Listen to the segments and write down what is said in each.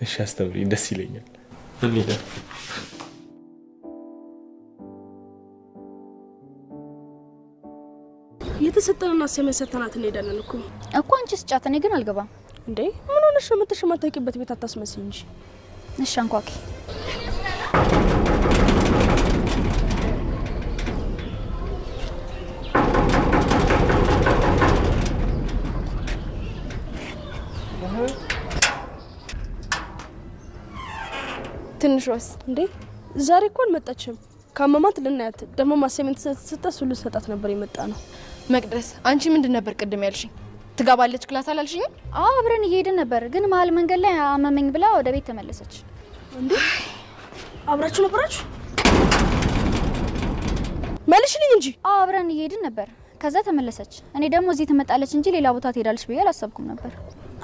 እሺ አስተምሪኝ፣ ደስ ይለኛል። እንዴ የተሰጠንና ሰመሰተናት እንሄዳለን እኮ አንቺ ስጫት፣ እኔ ግን አልገባም። እንዴ ምን ሆነሽ ነው የምትሽማታቂበት ቤት አታስመስኝ እንጂ። እሺ አንኳኪ። ትንሽዋስ እንዴ ዛሬ እኮ አልመጣችም። ካመማት ልናያት ደግሞ ማሰመንት ስትሰጣት ሁሉ ሰጣት ነበር የመጣ ነው። መቅደስ አንቺ ምንድን ነበር ቅድም ያልሽኝ? ትጋባለች ክላስ አላልሽኝ? አብረን እየሄድን ነበር፣ ግን መሀል መንገድ ላይ አመመኝ ብላ ወደ ቤት ተመለሰች። እንዴ አብራችሁ ነበራችሁ? መልሽልኝ እንጂ። አብረን እየሄድን ነበር፣ ከዛ ተመለሰች። እኔ ደግሞ እዚህ ትመጣለች እንጂ ሌላ ቦታ ትሄዳለች ብዬ አላሰብኩም ነበር።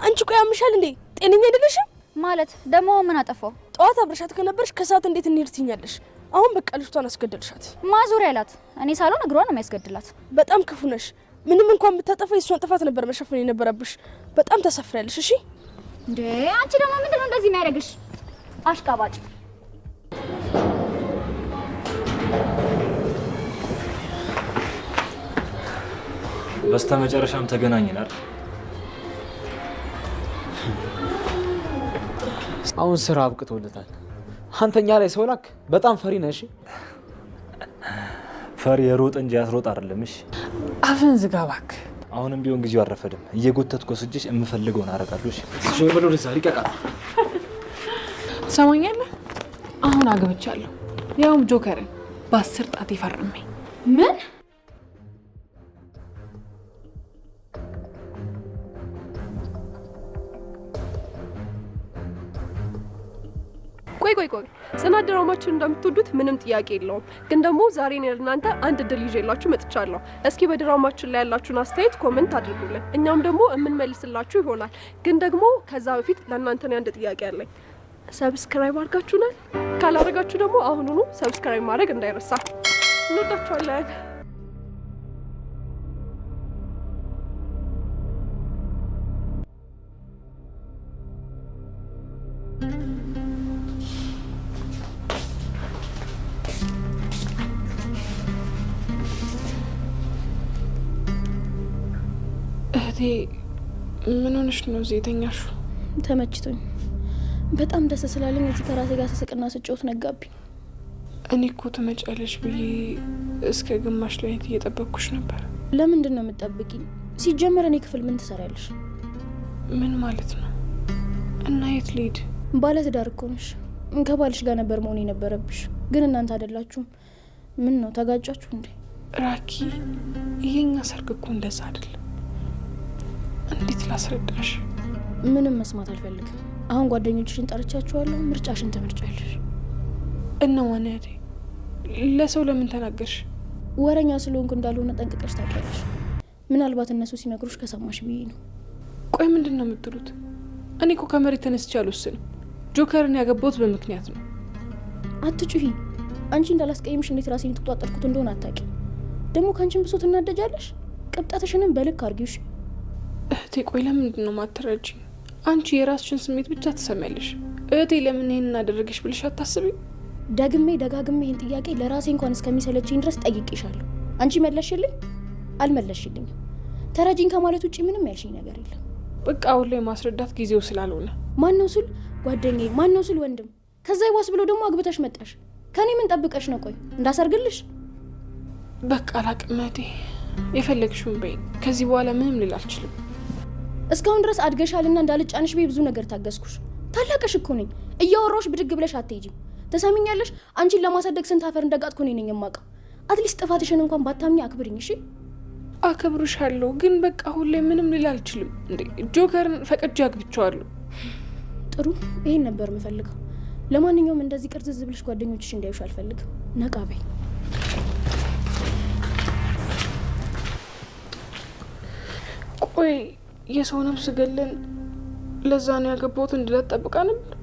አንቺ ቆይ ያምሻል እንዴ? ጤነኛ አይደለሽም ማለት? ደግሞ ምን አጠፋው? ጠዋት አብረሻት ከነበርሽ ከሰዓት እንዴት እንሄድ ትኛለሽ? አሁን በቃ ልጅቷን አስገደልሻት። ማዞር ያላት እኔ ሳልሆን እግሯን ነው የሚያስገድላት። በጣም ክፉ ነሽ። ምንም እንኳን ብታጠፋ የሷን ጥፋት ነበር መሸፈን የነበረብሽ። በጣም ተሰፍሪያለሽ። እሺ እንዴ አንቺ ደግሞ ምንድነው እንደዚህ የሚያደርግሽ? አሽቃባጭ። በስተመጨረሻም ተገናኘን አይደል? አሁን ስራ አብቅቶለታል። አንተኛ ላይ ሰው ላክ። በጣም ፈሪ ነሽ። ፈሪ የሮጥ እንጂ ያስሮጥ አይደለም። እሺ አፍን ዝጋ እባክህ። አሁንም ቢሆን ጊዜው አረፈደም። እየጎተትኩ ወስጄሽ የምፈልገውን አደርጋለሁ። እሺ ዞር በለው ወደዛ ይቀቃል። ሰማኛለህ? አሁን አግብቻለሁ። ያውም ጆከርን በ10 ጣት ይፈርመኝ። ምን? ቆይ ጽናት ድራማችን እንደምትወዱት ምንም ጥያቄ የለውም። ግን ደግሞ ዛሬ ነው ለእናንተ አንድ እድል ይዤላችሁ መጥቻለሁ። እስኪ በድራማችን ላይ ያላችሁን አስተያየት ኮሜንት አድርጉልን፣ እኛም ደግሞ የምንመልስላችሁ ይሆናል። ግን ደግሞ ከዛ በፊት ለእናንተ ነው አንድ ጥያቄ አለኝ። ሰብስክራይብ አድርጋችሁናል? ካላደረጋችሁ ደግሞ አሁኑኑ ሰብስክራይብ ማድረግ እንዳይረሳ። እንወዳችኋለን። ምን ሆነሽ ነው እዚህ የተኛሽው? ተመችቶኝ በጣም ደስ ስላለኝ እዚህ ከራሴ ጋር ስስቅና ስጫወት ነጋብኝ። እኔ እኮ ትመጫለሽ ብዬ እስከ ግማሽ ላይ እየጠበቅኩሽ ነበር። ለምንድን ነው የምትጠብቂኝ? ሲጀመር እኔ ክፍል ምን ትሰሪያለሽ? ምን ማለት ነው? እና የት ልሂድ? ባለትዳር እኮ ነሽ። ከባልሽ ጋር ነበር መሆን የነበረብሽ፣ ግን እናንተ አይደላችሁም። ምን ነው ተጋጫችሁ እንዴ? ራኪ ይሄኛ ሰርግ እኮ እንደዛ አይደለም። እንዴት ላስረዳሽ? ምንም መስማት አልፈልግም። አሁን ጓደኞችሽን ጠርቻችኋለሁ፣ ምርጫሽን ትመርጫለሽ። እነማን ያዴ? ለሰው ለምን ተናገርሽ? ወረኛ ስለሆንኩ እንዳልሆነ ጠንቅቀሽ ታውቂያለሽ። ምናልባት እነሱ ሲነግሩሽ ከሰማሽ ብዬ ነው። ቆይ ምንድን ነው የምትሉት? እኔ እኮ ከመሬት ተነስቼ አልወስንም። ጆከርን ያገባሁት በምክንያት ነው። አትጩሂ። አንቺ እንዳላስቀይምሽ እንዴት ራሴን ተቆጣጠርኩት እንደሆነ አታውቂም። ደግሞ ካንቺን ብሶ ትናደጃለሽ። ቅብጣትሽንም በልክ አርጊውሽ። እህቴ ቆይ ለምንድን ነው ማትረጂኝ? አንቺ የራስሽን ስሜት ብቻ ትሰሚያለሽ። እህቴ ለምን ይሄን እናደረገሽ ብለሽ አታስቢ? ደግሜ ደጋግሜ ይሄን ጥያቄ ለራሴ እንኳን እስከሚሰለችኝ ድረስ ጠይቄሻለሁ። አንቺ መለሽልኝ? አልመለሽልኝም። ተረጂኝ ከማለት ውጪ ምንም ያልሽኝ ነገር የለም። በቃ አሁን ላይ ማስረዳት ጊዜው ስላልሆነ። ማን ነው ስል ጓደኛዬ፣ ማን ነው ስል ወንድም፣ ከዛ ይዋስ ብሎ ደግሞ አግብተሽ መጣሽ። ከኔ ምን ጠብቀሽ ነው? ቆይ እንዳሰርግልሽ? በቃ አላቅም እህቴ፣ የፈለግሽውን በይ። ከዚህ በኋላ ምንም ልል አልችልም። እስካሁን ድረስ አድገሻልና እንዳልጫንሽ ብዙ ነገር ታገስኩሽ። ታላቅሽ እኮ ነኝ። እያወራሁሽ ብድግ ብለሽ አትሄጂም። ተሰሚኛለሽ? አንቺን ለማሳደግ ስንት አፈር እንደጋጥኩ ነኝ የማውቀው። አትሊስት ጥፋትሽን እንኳን ባታምኚ አክብሪኝ። እሺ አከብሩሻለሁ፣ ግን በቃ አሁን ላይ ምንም ልል አልችልም። እንዴ ጆከርን ፈቅጄ አግብቼዋለሁ። ጥሩ፣ ይሄን ነበር የምፈልገው። ለማንኛውም እንደዚህ ቅርዝዝ ብለሽ ጓደኞችሽ እንዲያዩሽ አልፈልግም። ነቃ በይ። ቆይ የሰው ነፍስ ገለን ለዛ ነው ያገባሁት እንድላት ጠብቃ ነበር።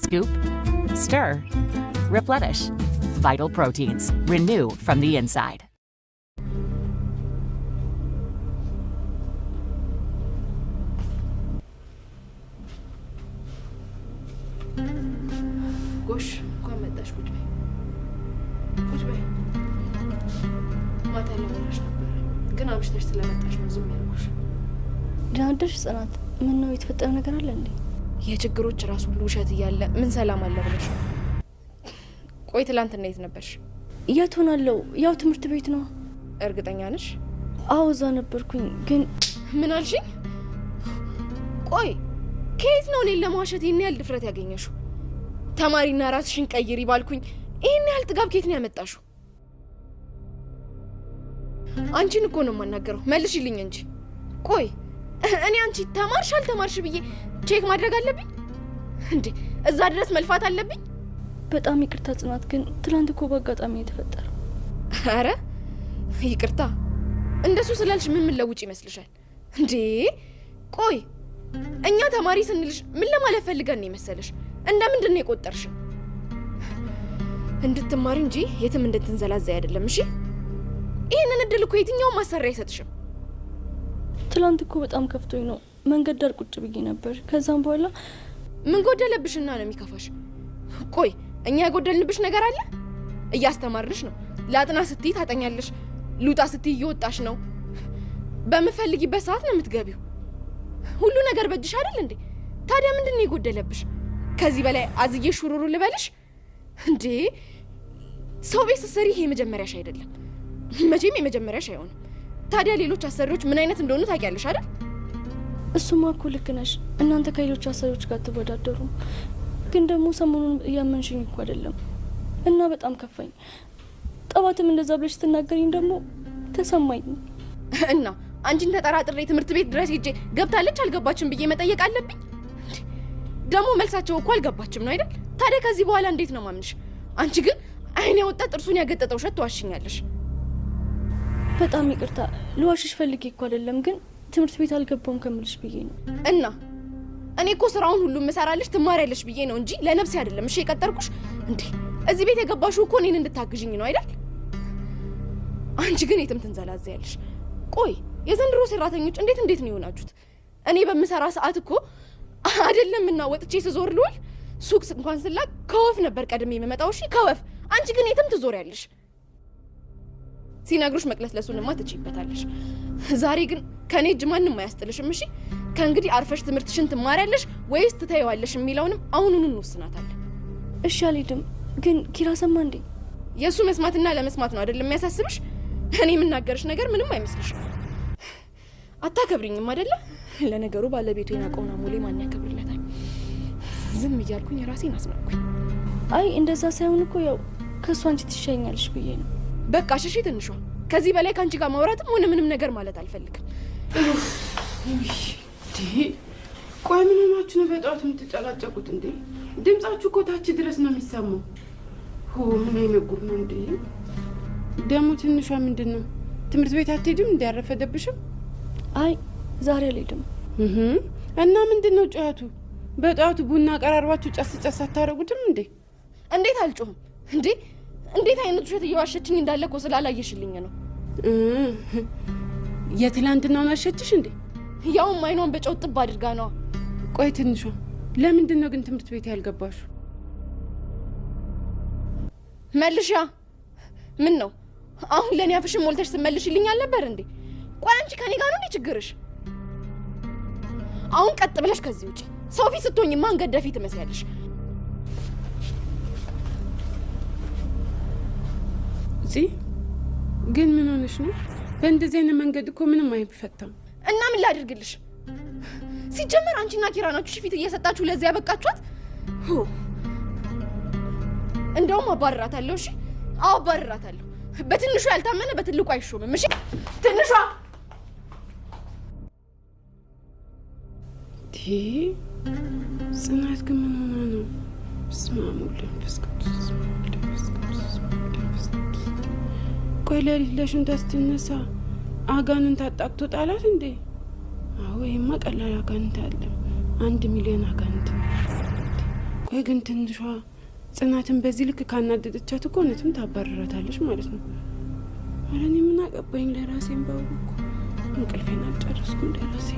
Scoop, stir, replenish. vital proteins. Renew from the inside. ጎሽ እንኳን መጣሽ። ቁጭ በይ ቁጭ በይ። ማታ ለመላሽ ነበር ግን አምሽተሽ ስለመጣሽ ነው ዝም ያልኩሽ። ደህና አደርሽ ጽናት? ምን ነው የተፈጠረ ነገር አለ እንዴ? የችግሮች ራስ ሁሉ ውሸት እያለ ምን ሰላም አለ ብለሽ? ቆይ ትላንትና የት ነበርሽ? የት ሆናለሁ? ያው ትምህርት ቤት ነው። እርግጠኛ ነሽ? አዎ እዛ ነበርኩኝ። ግን ምን አልሽኝ? ቆይ ከየት ነው እኔን ለማዋሸት ይህን ያህል ድፍረት ያገኘሽው? ተማሪና ራስሽን ቀይሪ ባልኩኝ ይህን ያህል ጥጋብ ከየት ነው ያመጣሽው? አንቺን እኮ ነው የማናገረው፣ መልሽልኝ እንጂ። ቆይ እኔ አንቺ ተማርሽ አልተማርሽ ብዬ ቼክ ማድረግ አለብኝ እንዴ? እዛ ድረስ መልፋት አለብኝ? በጣም ይቅርታ ጽናት፣ ግን ትላንት እኮ በአጋጣሚ የተፈጠረው። አረ ይቅርታ፣ እንደሱ ስላልሽ ምን ለውጭ ይመስልሻል እንዴ? ቆይ እኛ ተማሪ ስንልሽ ምን ለማለት ፈልገን ነው መሰለሽ? እንደምንድን ነው የቆጠርሽ? እንድትማሪ እንጂ የትም እንድትንዘላዘይ አይደለም። እሺ ይሄንን እድል እኮ የትኛው ማሰሪያ አይሰጥሽም። ትላንት እኮ በጣም ከፍቶኝ ነው መንገድ ዳር ቁጭ ብዬ ነበር። ከዛም በኋላ ምን ጎደለብሽና ነው የሚከፋሽ? ቆይ እኛ ያጎደልንብሽ ነገር አለ? እያስተማርንሽ ነው። ላጥና ስትይ ታጠኛለሽ፣ ሉጣ ስትይ እየወጣሽ ነው። በምፈልጊበት ሰዓት ነው የምትገቢው። ሁሉ ነገር በእጅሽ አይደል እንዴ? ታዲያ ምንድን ነው የጎደለብሽ? ከዚህ በላይ አዝዬ ሹሩሩ ልበልሽ እንዴ? ሰው ቤት ስትሰሪ ይሄ የመጀመሪያሽ አይደለም፣ መቼም የመጀመሪያሽ አይሆንም። ታዲያ ሌሎች አሰሪዎች ምን አይነት እንደሆኑ ታውቂያለሽ አይደል? እሱማ እኮ ልክ ነሽ። እናንተ ከሌሎች አሰሪዎች ጋር ትወዳደሩም። ግን ደግሞ ሰሞኑን እያመንሽኝ እኮ አይደለም እና በጣም ከፋኝ። ጠዋትም እንደዛ ብለሽ ስትናገሪኝ ደግሞ ተሰማኝ። እና አንቺን ተጠራጥሬ ትምህርት ቤት ድረስ ሄጄ ገብታለች አልገባችም ብዬ መጠየቅ አለብኝ? ደግሞ መልሳቸው እኮ አልገባችም ነው አይደል? ታዲያ ከዚህ በኋላ እንዴት ነው ማምንሽ? አንቺ ግን አይን ያወጣ ጥርሱን ያገጠጠ ውሸት ትዋሽኛለሽ። በጣም ይቅርታ፣ ልዋሽሽ ፈልጌ እኮ አይደለም፣ ግን ትምህርት ቤት አልገባውም ከምልሽ ብዬ ነው። እና እኔ እኮ ስራውን ሁሉ እሰራለሽ ትማሪያለሽ ብዬ ነው እንጂ ለነፍሴ አይደለም። እሺ የቀጠርኩሽ እንዴ? እዚህ ቤት የገባሽው እኮ እኔን እንድታግዥኝ ነው አይደል? አንቺ ግን የትም ትንዘላዘያለሽ። ቆይ የዘንድሮ ሰራተኞች እንዴት ነው የሆናችሁት? እኔ በምሰራ ሰዓት እኮ አይደለም እና ወጥቼ ስዞር ልውል ሱቅ እንኳን ስላክ ከወፍ ነበር ቀድሜ የምመጣው። እሺ ከወፍ። አንቺ ግን የትም ትዞሪያለሽ። ሲነግሩሽ መቅለስለሱንማ ትችይበታለሽ። ዛሬ ግን ከኔ እጅ ማንም አያስጥልሽም። እሺ ከእንግዲህ አርፈሽ ትምህርትሽን ትማሪያለሽ ወይስ ትተይዋለሽ የሚለውንም አሁኑኑ እንወስናታለን። እሺ አልሄድም። ግን ኪራ ሰማ እንዴ? የእሱ መስማትና ለመስማት ነው አይደለም የሚያሳስብሽ? እኔ የምናገርሽ ነገር ምንም አይመስልሽም። አታከብሪኝም አይደለ? ለነገሩ ባለቤቱ የናቀውን አሞሌ ማን ያከብርለታል? ዝም እያልኩኝ ራሴን አስናኩኝ። አይ እንደዛ ሳይሆን እኮ ያው ከእሱ አንቺ ትሻኛለሽ ብዬ ነው። በቃ ሽሺ ትንሿ፣ ከዚህ በላይ ከአንቺ ጋር ማውራትም ሆነ ምንም ነገር ማለት አልፈልግም። ቆይ ምን ሆናችሁ ነው በጠዋት የምትጨቃጨቁት እንዴ? ድምጻችሁ እኮ ታች ድረስ ነው የሚሰማው። ምን አይነት ጉድ ነው እንዴ? ደግሞ ትንሿ ምንድን ነው ትምህርት ቤት አትሄድም? እንዲያረፈደብሽም? አይ ዛሬ አልሄድም። እና ምንድን ነው ጩኸቱ? በጠዋቱ ቡና ቀራርባችሁ ጨስ አታረጉትም እንዴ? እንዴት አልጮህም እንዴ? እንዴት አይነት ውሸት እየዋሸችኝ እንዳለ እኮ ስላላየሽልኝ ነው። የትላንትናውን አሸችሽ እንዴ? ያውም አይኗን በጨው ጥብ አድርጋ ነዋ። ቆይ ትንሿ ለምንድን ነው ግን ትምህርት ቤት ያልገባሹ? መልሻ። ምን ነው አሁን ለኔ አፍሽን ሞልተሽ ስትመልሽልኝ አልነበር እንዴ? ቆይ አንቺ ከኔ ጋር ነው እንዴ ችግርሽ? አሁን ቀጥ ብለሽ ከዚህ ውጪ። ሰው ፊት ስትሆኝማ አንገት ደፊ ትመስያለሽ። ግን ምን ሆነሽ ነው? በእንደዚህ አይነት መንገድ እኮ ምንም አይፈታም። እና ምን ላድርግልሽ? ሲጀመር አንቺና ኪራ ናችሁ ፊት እየሰጣችሁ ለዚህ ያበቃችኋት። እንደውም አባርራታለሁ። እሺ አዎ አባርራታለሁ። በትንሹ ያልታመነ በትልቁ አይሾምም። እሺ ትንሿ ጽናት ግን ምን ሆና ነው? በስመ አብ ወወልድ ወመንፈስ ቅዱስ። ቆይ ሌሊት ለሽንት ስትነሳ አጋንንት አጣቅቶ ጣላት እንዴ? አዎ ይሄማ ቀላል አጋንንት አለ። 1 ሚሊዮን አጋንንት። ቆይ ግን ትንሿ ጽናትን በዚህ ልክ ካናደደቻት እኮ እውነትም ታባረራታለች ማለት ነው። ኧረ እኔ ምን አገባኝ ለራሴን ባውቁ እንቅልፌን አልጨረስኩም ለራሴ